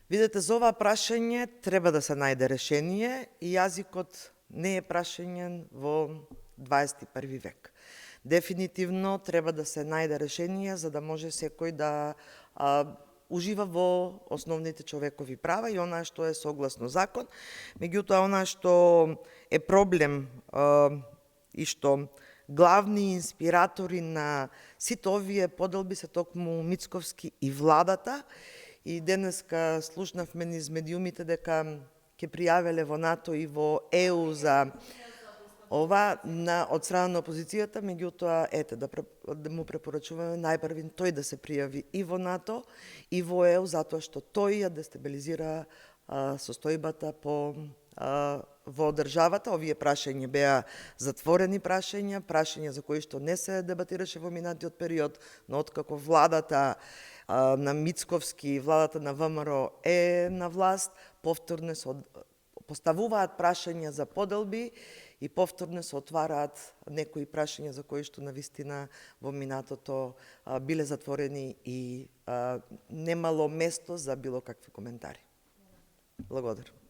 Видете, за ова прашање треба да се најде решение и јазикот не е прашањен во 21 век. Дефинитивно треба да се најде решение за да може секој да ужива во основните човекови права и она што е согласно закон. Меѓутоа, она што е проблем и што главни инспиратори на сите овие поделби се токму Мицковски и владата. И денеска слушнавме низ медиумите дека ќе пријавеле во НАТО и во ЕУ за ова од страна на опозицијата, меѓутоа да му препорачуваме најпрви тој да се пријави и во НАТО и во ЕУ, затоа што тој ја дестабилизира состојбата во државата. Овие прашања беа затворени прашања за кои што не се дебатираше во минатиот период, но откако владата на Мицковски и владата на ВМРО е на власт, повторно се поставуваат прашања за поделби и повторно се отвараат некои прашања за кои што навистина во минатото биле затворени и немало место за било какви коментари. Благодарам.